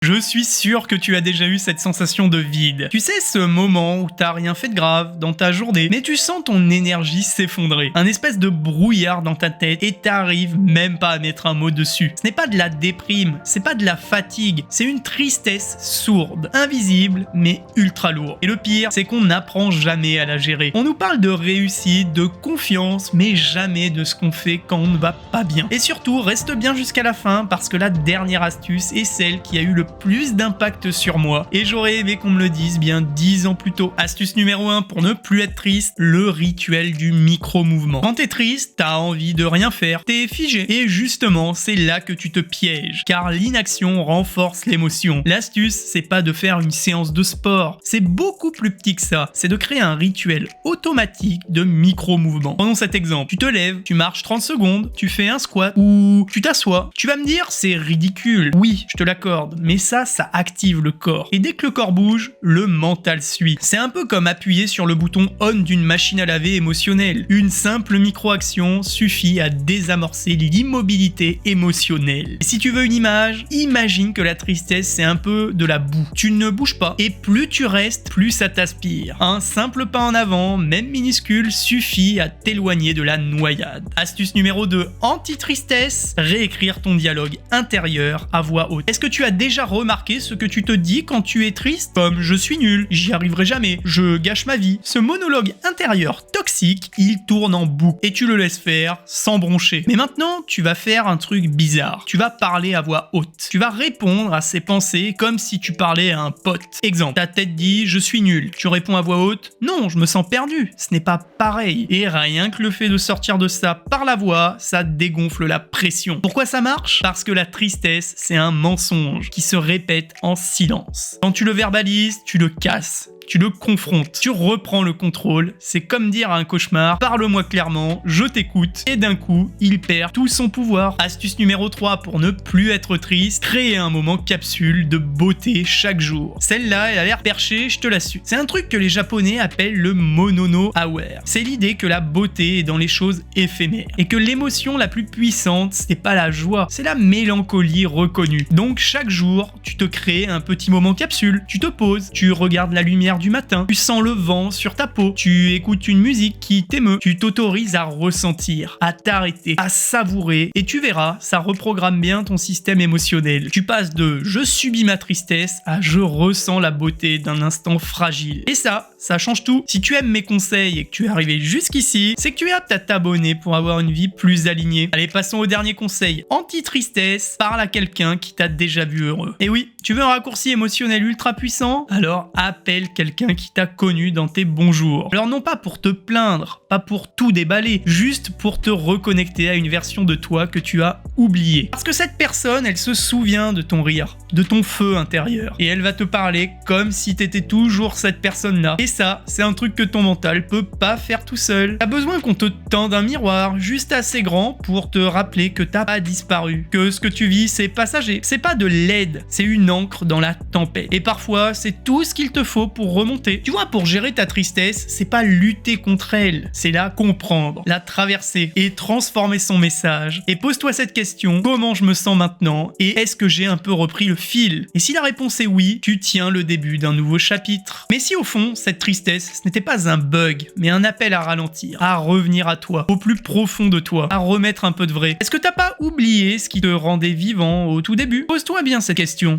Je suis sûr que tu as déjà eu cette sensation de vide. Tu sais, ce moment où t'as rien fait de grave dans ta journée, mais tu sens ton énergie s'effondrer. Un espèce de brouillard dans ta tête et t'arrives même pas à mettre un mot dessus. Ce n'est pas de la déprime, c'est pas de la fatigue, c'est une tristesse sourde, invisible, mais ultra lourde. Et le pire, c'est qu'on n'apprend jamais à la gérer. On nous parle de réussite, de confiance, mais jamais de ce qu'on fait quand on ne va pas bien. Et surtout, reste bien jusqu'à la fin parce que la dernière astuce est celle qui a eu le plus d'impact sur moi et j'aurais aimé qu'on me le dise bien 10 ans plus tôt. Astuce numéro 1 pour ne plus être triste, le rituel du micro-mouvement. Quand t'es triste, t'as envie de rien faire, t'es figé et justement c'est là que tu te pièges car l'inaction renforce l'émotion. L'astuce c'est pas de faire une séance de sport, c'est beaucoup plus petit que ça, c'est de créer un rituel automatique de micro-mouvement. Prenons cet exemple, tu te lèves, tu marches 30 secondes, tu fais un squat ou tu t'assois. Tu vas me dire c'est ridicule, oui je te l'accorde, mais ça active le corps. Et dès que le corps bouge, le mental suit. C'est un peu comme appuyer sur le bouton on d'une machine à laver émotionnelle. Une simple micro-action suffit à désamorcer l'immobilité émotionnelle. Et si tu veux une image, imagine que la tristesse c'est un peu de la boue. Tu ne bouges pas et plus tu restes, plus ça t'aspire. Un simple pas en avant, même minuscule, suffit à t'éloigner de la noyade. Astuce numéro 2, anti-tristesse, réécrire ton dialogue intérieur à voix haute. Est-ce que tu as déjà remarqué ce que tu te dis quand tu es triste? Comme je suis nul, j'y arriverai jamais, je gâche ma vie. Ce monologue intérieur toxique, il tourne en boucle et tu le laisses faire sans broncher. Mais maintenant, tu vas faire un truc bizarre. Tu vas parler à voix haute. Tu vas répondre à ces pensées comme si tu parlais à un pote. Exemple, ta tête dit je suis nul. Tu réponds à voix haute non, je me sens perdu. Ce n'est pas pareil. Et rien que le fait de sortir de ça par la voix, ça dégonfle la pression. Pourquoi ça marche? Parce que la tristesse, c'est un mensonge qui se répète en silence. Quand tu le verbalises, tu le casses. Tu le confrontes, tu reprends le contrôle, c'est comme dire à un cauchemar, parle-moi clairement, je t'écoute, et d'un coup, il perd tout son pouvoir. Astuce numéro 3 pour ne plus être triste, créer un moment capsule de beauté chaque jour. Celle-là, elle a l'air perchée, je te l'assure. C'est un truc que les japonais appellent le monono aware. C'est l'idée que la beauté est dans les choses éphémères, et que l'émotion la plus puissante, c'est pas la joie, c'est la mélancolie reconnue. Donc chaque jour, tu te crées un petit moment capsule, tu te poses, tu regardes la lumière du matin, tu sens le vent sur ta peau, tu écoutes une musique qui t'émeut, tu t'autorises à ressentir, à t'arrêter, à savourer et tu verras, ça reprogramme bien ton système émotionnel. Tu passes de je subis ma tristesse à je ressens la beauté d'un instant fragile. Et ça change tout. Si tu aimes mes conseils et que tu es arrivé jusqu'ici, c'est que tu es apte à t'abonner pour avoir une vie plus alignée. Allez, passons au dernier conseil. Anti-tristesse, parle à quelqu'un qui t'a déjà vu heureux. Et oui, tu veux un raccourci émotionnel ultra puissant? Alors appelle quelqu'un qui t'a connu dans tes bons jours. Alors non pas pour te plaindre, pas pour tout déballer, juste pour te reconnecter à une version de toi que tu as oubliée. Parce que cette personne, elle se souvient de ton rire, de ton feu intérieur. Et elle va te parler comme si t'étais toujours cette personne-là. Et ça, c'est un truc que ton mental peut pas faire tout seul. T'as besoin qu'on te tende un miroir juste assez grand pour te rappeler que t'as pas disparu, que ce que tu vis, c'est passager. C'est pas de l'aide, c'est une encre dans la tempête. Et parfois, c'est tout ce qu'il te faut pour remonter. Tu vois, pour gérer ta tristesse, c'est pas lutter contre elle, c'est la comprendre, la traverser et transformer son message. Et pose-toi cette question, comment je me sens maintenant et est-ce que j'ai un peu repris le fil? Et si la réponse est oui, tu tiens le début d'un nouveau chapitre. Mais si au fond, cette tristesse, ce n'était pas un bug, mais un appel à ralentir, à revenir à toi, au plus profond de toi, à remettre un peu de vrai. Est-ce que t'as pas oublié ce qui te rendait vivant au tout début? Pose-toi bien cette question.